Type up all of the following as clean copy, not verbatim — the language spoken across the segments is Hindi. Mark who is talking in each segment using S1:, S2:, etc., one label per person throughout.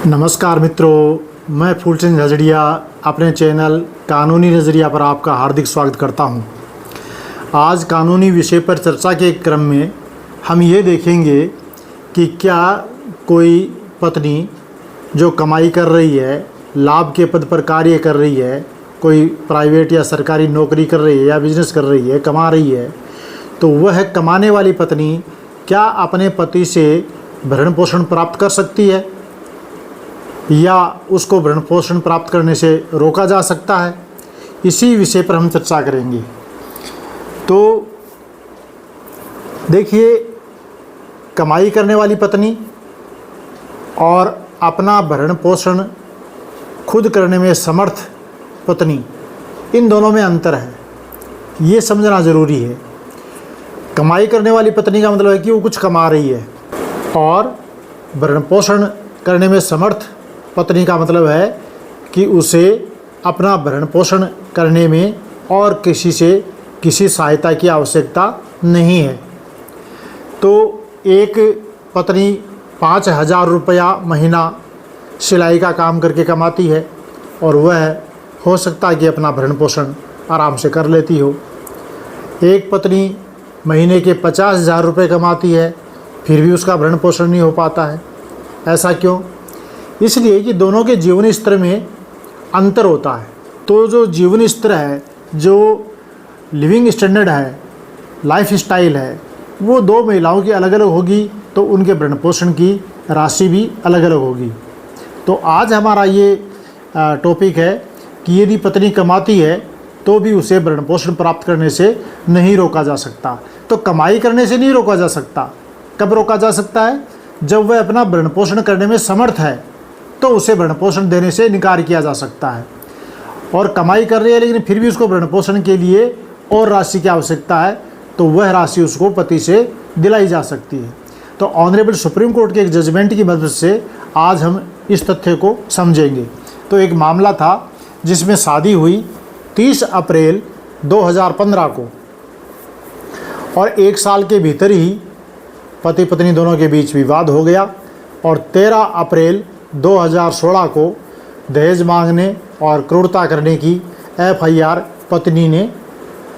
S1: नमस्कार मित्रों, मैं फूलचंद झजड़िया अपने चैनल कानूनी नज़रिया पर आपका हार्दिक स्वागत करता हूं। आज कानूनी विषय पर चर्चा के क्रम में हम ये देखेंगे कि क्या कोई पत्नी जो कमाई कर रही है, लाभ के पद पर कार्य कर रही है, कोई प्राइवेट या सरकारी नौकरी कर रही है या बिजनेस कर रही है, कमा रही है, तो वह कमाने वाली पत्नी क्या अपने पति से भरण पोषण प्राप्त कर सकती है या उसको भरण पोषण प्राप्त करने से रोका जा सकता है। इसी विषय पर हम चर्चा करेंगे। तो देखिए, कमाई करने वाली पत्नी और अपना भरण पोषण खुद करने में समर्थ पत्नी, इन दोनों में अंतर है, ये समझना ज़रूरी है। कमाई करने वाली पत्नी का मतलब है कि वो कुछ कमा रही है, और भरण पोषण करने में समर्थ पत्नी का मतलब है कि उसे अपना भरण पोषण करने में और किसी से किसी सहायता की आवश्यकता नहीं है। तो एक पत्नी 5,000 रुपया महीना सिलाई का काम करके कमाती है और वह हो सकता है कि अपना भरण पोषण आराम से कर लेती हो। एक पत्नी महीने के 50,000 रुपये कमाती है, फिर भी उसका भरण पोषण नहीं हो पाता है। ऐसा क्यों? इसलिए कि दोनों के जीवन स्तर में अंतर होता है। तो जो जीवन स्तर है, जो लिविंग स्टैंडर्ड है, लाइफ स्टाइल है, वो दो महिलाओं की अलग अलग होगी, तो उनके भरण पोषण की राशि भी अलग अलग होगी। तो आज हमारा ये टॉपिक है कि यदि पत्नी कमाती है तो भी उसे भरण पोषण प्राप्त करने से नहीं रोका जा सकता। तो कमाई करने से नहीं रोका जा सकता। कब रोका जा सकता है? जब वह अपना भरण पोषण करने में समर्थ है, तो उसे भरण पोषण देने से इनकार किया जा सकता है। और कमाई कर रही है लेकिन फिर भी उसको भरण पोषण के लिए और राशि की आवश्यकता है, तो वह राशि उसको पति से दिलाई जा सकती है। तो ऑनरेबल सुप्रीम कोर्ट के एक जजमेंट की मदद से आज हम इस तथ्य को समझेंगे। तो एक मामला था जिसमें शादी हुई 30 अप्रैल 2015 को, और 1 साल के भीतर ही पति पत्नी दोनों के बीच विवाद हो गया, और 13 अप्रैल 2016 को दहेज मांगने और क्रूरता करने की FIR पत्नी ने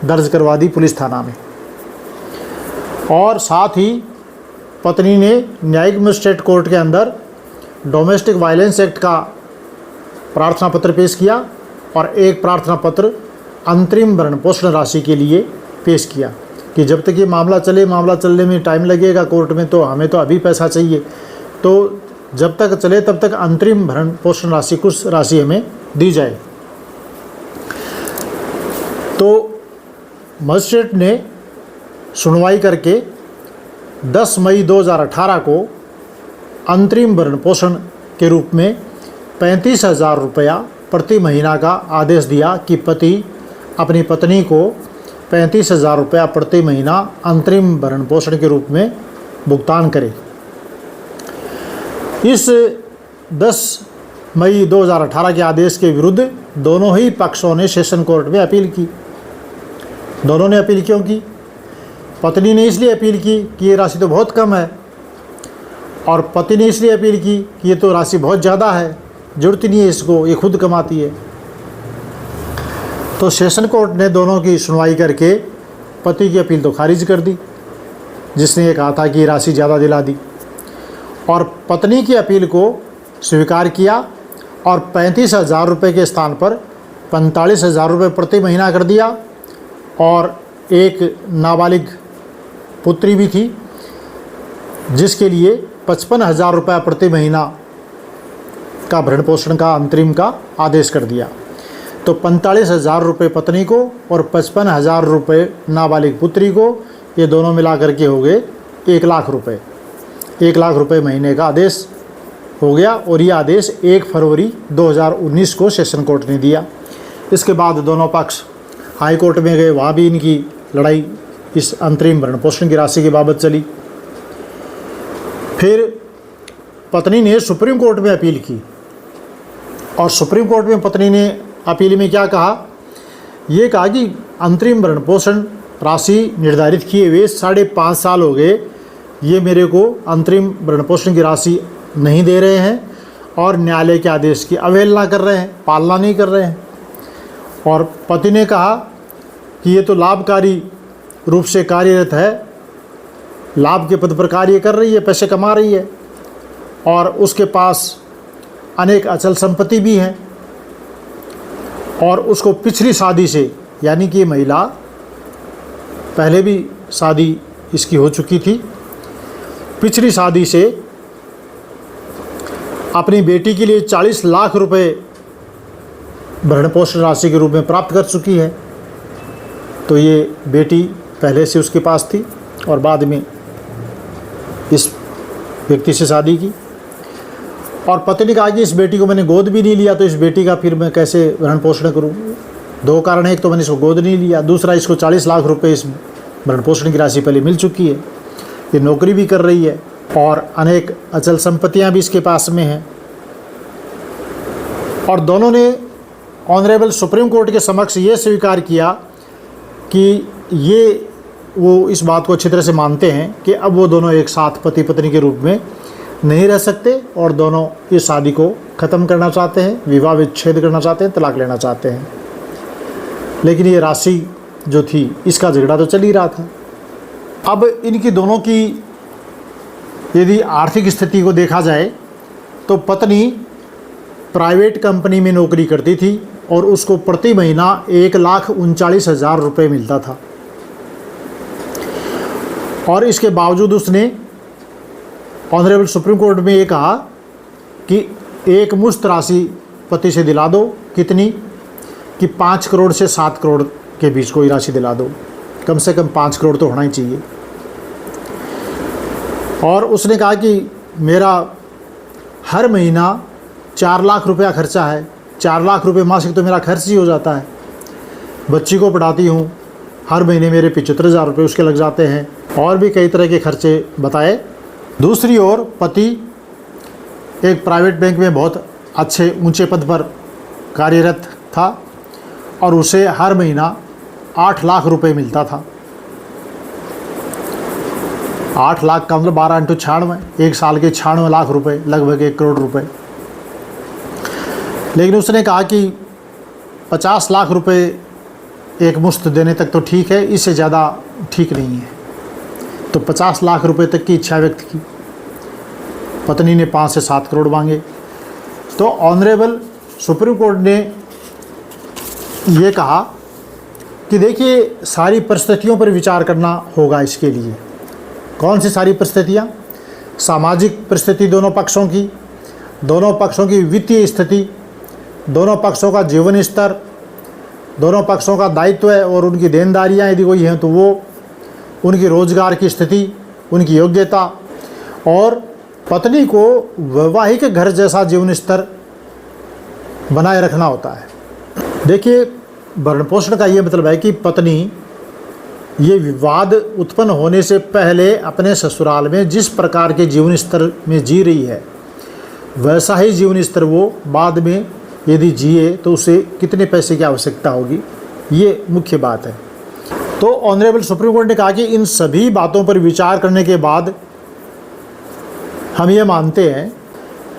S1: दर्ज करवा दी पुलिस थाना में। और साथ ही पत्नी ने न्यायिक मजिस्ट्रेट कोर्ट के अंदर डोमेस्टिक वायलेंस एक्ट का प्रार्थना पत्र पेश किया, और एक प्रार्थना पत्र अंतरिम भरण पोषण राशि के लिए पेश किया कि जब तक ये मामला चलने में टाइम लगेगा कोर्ट में, तो हमें तो अभी पैसा चाहिए, तो जब तक चले तब तक अंतरिम भरण पोषण राशि कुछ राशि हमें दी जाए। तो मजिस्ट्रेट ने सुनवाई करके 10 मई 2018 को अंतरिम भरण पोषण के रूप में 35,000 रुपया प्रति महीना का आदेश दिया कि पति अपनी पत्नी को 35,000 रुपया प्रति महीना अंतरिम भरण पोषण के रूप में भुगतान करे। इस 10 मई 2018 के आदेश के विरुद्ध दोनों ही पक्षों ने सेशन कोर्ट में अपील की। दोनों ने अपील क्यों की? पत्नी ने इसलिए अपील की कि ये राशि तो बहुत कम है, और पति ने इसलिए अपील की कि ये तो राशि बहुत ज़्यादा है, जरूरत नहीं है इसको, ये खुद कमाती है। तो सेशन कोर्ट ने दोनों की सुनवाई करके पति की अपील तो खारिज कर दी, जिसने ये कहा था कि ये राशि ज़्यादा दिला दी, और पत्नी की अपील को स्वीकार किया और 35,000 रुपये के स्थान पर 45,000 रुपये प्रति महीना कर दिया। और एक नाबालिग पुत्री भी थी, जिसके लिए 55,000 रुपये प्रति महीना का भरण पोषण का अंतरिम का आदेश कर दिया। तो 45,000 रुपये पत्नी को और 55,000 रुपये नाबालिग पुत्री को, ये दोनों मिला करके हो गए 1 लाख रुपये। 1 लाख रुपये महीने का आदेश हो गया, और ये आदेश 1 फरवरी 2019 को सेशन कोर्ट ने दिया। इसके बाद दोनों पक्ष हाई कोर्ट में गए, वहाँ भी इनकी लड़ाई इस अंतरिम भरण पोषण की राशि की बाबत चली। फिर पत्नी ने सुप्रीम कोर्ट में अपील की, और सुप्रीम कोर्ट में पत्नी ने अपील में क्या कहा? ये कहा कि अंतरिम भरण पोषण राशि निर्धारित किए हुए 5.5 साल हो गए, ये मेरे को अंतरिम भरण पोषण की राशि नहीं दे रहे हैं, और न्यायालय के आदेश की अवहेलना कर रहे हैं, पालना नहीं कर रहे हैं। और पति ने कहा कि ये तो लाभकारी रूप से कार्यरत है, लाभ के पद पर कार्य कर रही है, पैसे कमा रही है और उसके पास अनेक अचल संपत्ति भी हैं और उसको पिछली शादी से, यानी कि ये महिला पहले भी शादी इसकी हो चुकी थी, पिछली शादी से अपनी बेटी के लिए 40 लाख रुपए भरण पोषण राशि के रूप में प्राप्त कर चुकी है। तो ये बेटी पहले से उसके पास थी और बाद में इस व्यक्ति से शादी की। और पति ने कहा कि इस बेटी को मैंने गोद भी नहीं लिया, तो इस बेटी का फिर मैं कैसे भरण पोषण करूं। दो कारण है, एक तो मैंने इसको गोद नहीं लिया, दूसरा इसको 40 लाख रुपए इस भरण पोषण की राशि पहले मिल चुकी है, ये नौकरी भी कर रही है और अनेक अचल संपत्तियां भी इसके पास में हैं। और दोनों ने ऑनरेबल सुप्रीम कोर्ट के समक्ष ये स्वीकार किया कि ये वो इस बात को अच्छी तरह से मानते हैं कि अब वो दोनों एक साथ पति पत्नी के रूप में नहीं रह सकते और दोनों इस शादी को ख़त्म करना चाहते हैं, विवाह विच्छेद करना चाहते हैं, तलाक लेना चाहते हैं। लेकिन ये राशि जो थी इसका झगड़ा तो चल ही रहा था। अब इनकी दोनों की यदि आर्थिक स्थिति को देखा जाए तो पत्नी प्राइवेट कंपनी में नौकरी करती थी और उसको प्रति महीना 1,39,000 रुपये मिलता था और इसके बावजूद उसने ऑनरेबल सुप्रीम कोर्ट में ये कहा कि एक मुश्त राशि पति से दिला दो। कितनी? कि 5 करोड़ से 7 करोड़ के बीच कोई राशि दिला दो, कम से कम 5 करोड़ तो होना ही चाहिए। और उसने कहा कि मेरा हर महीना 4 लाख रुपया खर्चा है, 4 लाख रुपये मासिक तो मेरा खर्च ही हो जाता है। बच्ची को पढ़ाती हूँ, हर महीने मेरे 75,000 रुपये उसके लग जाते हैं और भी कई तरह के खर्चे बताए। दूसरी ओर पति एक प्राइवेट बैंक में बहुत अच्छे ऊंचे पद पर कार्यरत था और उसे हर महीना 8 लाख रुपए मिलता था। 8 लाख का मतलब 12 × 96, एक साल के 96 लाख रुपए, लगभग 1 करोड़ रुपए। लेकिन उसने कहा कि 50 लाख रुपए एक मुश्त देने तक तो ठीक है, इससे ज़्यादा ठीक नहीं है। तो 50 लाख रुपए तक की इच्छा व्यक्त की। पत्नी ने 5 से 7 करोड़ मांगे। तो ऑनरेबल सुप्रीम कोर्ट ने ये कहा कि देखिए सारी परिस्थितियों पर विचार करना होगा इसके लिए। कौन सी सारी परिस्थितियाँ? सामाजिक परिस्थिति दोनों पक्षों की वित्तीय स्थिति, दोनों पक्षों का जीवन स्तर, दोनों पक्षों का दायित्व है और उनकी देनदारियाँ यदि कोई हैं तो वो, उनकी रोजगार की स्थिति, उनकी योग्यता और पत्नी को वैवाहिक घर जैसा जीवन स्तर बनाए रखना होता है। देखिए भरण पोषण का ये मतलब है कि पत्नी ये विवाद उत्पन्न होने से पहले अपने ससुराल में जिस प्रकार के जीवन स्तर में जी रही है वैसा ही जीवन स्तर वो बाद में यदि जिए तो उसे कितने पैसे की आवश्यकता होगी, ये मुख्य बात है। तो ऑनरेबल सुप्रीम कोर्ट ने कहा कि इन सभी बातों पर विचार करने के बाद हम ये मानते हैं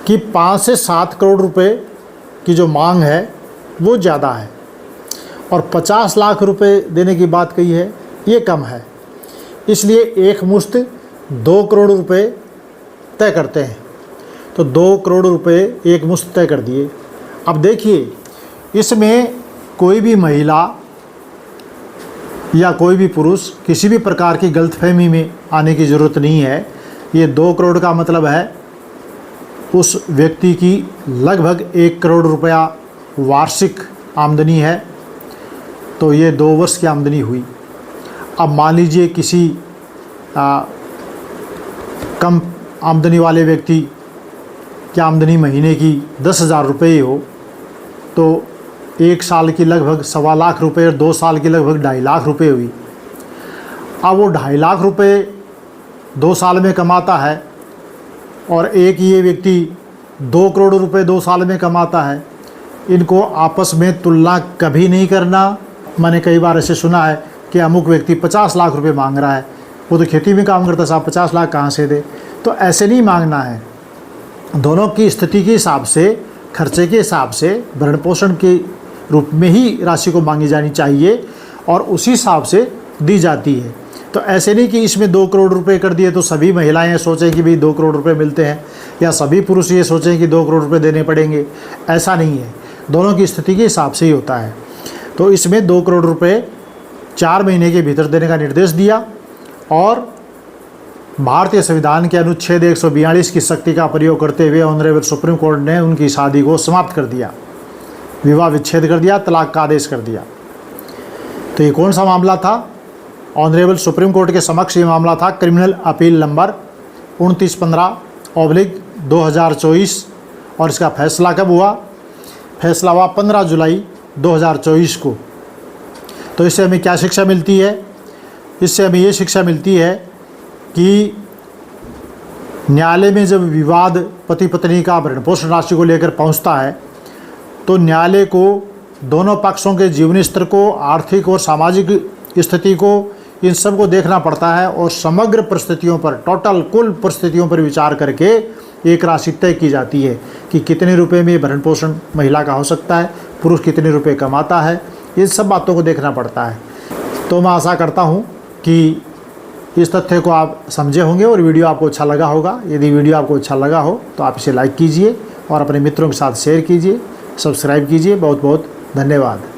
S1: कि 5 से 7 करोड़ रुपए की जो मांग है वो ज़्यादा है और 50 लाख रुपए देने की बात कही है ये कम है। इसलिए एक मुश्त 2 करोड़ रुपए तय करते हैं। तो 2 करोड़ रुपए एक मुश्त तय कर दिए। अब देखिए इसमें कोई भी महिला या कोई भी पुरुष किसी भी प्रकार की गलतफहमी में आने की ज़रूरत नहीं है। ये 2 करोड़ का मतलब है उस व्यक्ति की लगभग 1 करोड़ रुपया वार्षिक आमदनी है, तो ये 2 वर्ष की आमदनी हुई। अब मान लीजिए किसी कम आमदनी वाले व्यक्ति की आमदनी महीने की 10,000 रुपये हो तो 1 साल की लगभग 1.25 लाख रुपये और 2 साल की लगभग 2.5 लाख रुपये हुई। अब वो 2.5 लाख रुपये 2 साल में कमाता है और एक ये व्यक्ति 2 करोड़ रुपए 2 साल में कमाता है। इनको आपस में तुलना कभी नहीं करना। मैंने कई बार ऐसे सुना है कि अमुक व्यक्ति 50 लाख रुपए मांग रहा है, वो तो खेती में काम करता, साहब 50 लाख कहाँ से दे। तो ऐसे नहीं मांगना है। दोनों की स्थिति के हिसाब से, खर्चे के हिसाब से भरण पोषण के रूप में ही राशि को मांगी जानी चाहिए और उसी हिसाब से दी जाती है। तो ऐसे नहीं कि इसमें 2 करोड़ रुपए कर दिए तो सभी महिलाएं सोचें कि भाई 2 करोड़ रुपए मिलते हैं, या सभी पुरुष ये सोचें कि 2 करोड़ रुपए देने पड़ेंगे। ऐसा नहीं है, दोनों की स्थिति के हिसाब से ही होता है। तो इसमें 2 करोड़ रुपए 4 महीने के भीतर देने का निर्देश दिया और भारतीय संविधान के अनुच्छेद 142 की शक्ति का प्रयोग करते हुए ऑनरेबल सुप्रीम कोर्ट ने उनकी शादी को समाप्त कर दिया, विवाह विच्छेद कर दिया, तलाक का आदेश कर दिया। तो ये कौन सा मामला था? ऑनरेबल सुप्रीम कोर्ट के समक्ष ये मामला था क्रिमिनल अपील नंबर 2915/2024। और इसका फैसला कब हुआ? फैसला हुआ 15 जुलाई 2024 को। तो इससे हमें क्या शिक्षा मिलती है? इससे हमें ये शिक्षा मिलती है कि न्यायालय में जब विवाद पति पत्नी का भरण पोषण राशि को लेकर पहुंचता है तो न्यायालय को दोनों पक्षों के जीवनी स्तर को, आर्थिक और सामाजिक स्थिति को, इन सब को देखना पड़ता है और समग्र परिस्थितियों पर, टोटल कुल परिस्थितियों पर विचार करके एक राशि तय की जाती है कि कितने रुपए में भरण पोषण महिला का हो सकता है, पुरुष कितने रुपए कमाता है, इन सब बातों को देखना पड़ता है। तो मैं आशा करता हूँ कि इस तथ्य को आप समझे होंगे और वीडियो आपको अच्छा लगा होगा। यदि वीडियो आपको अच्छा लगा हो तो आप इसे लाइक कीजिए और अपने मित्रों के साथ शेयर कीजिए, सब्सक्राइब कीजिए। बहुत बहुत धन्यवाद।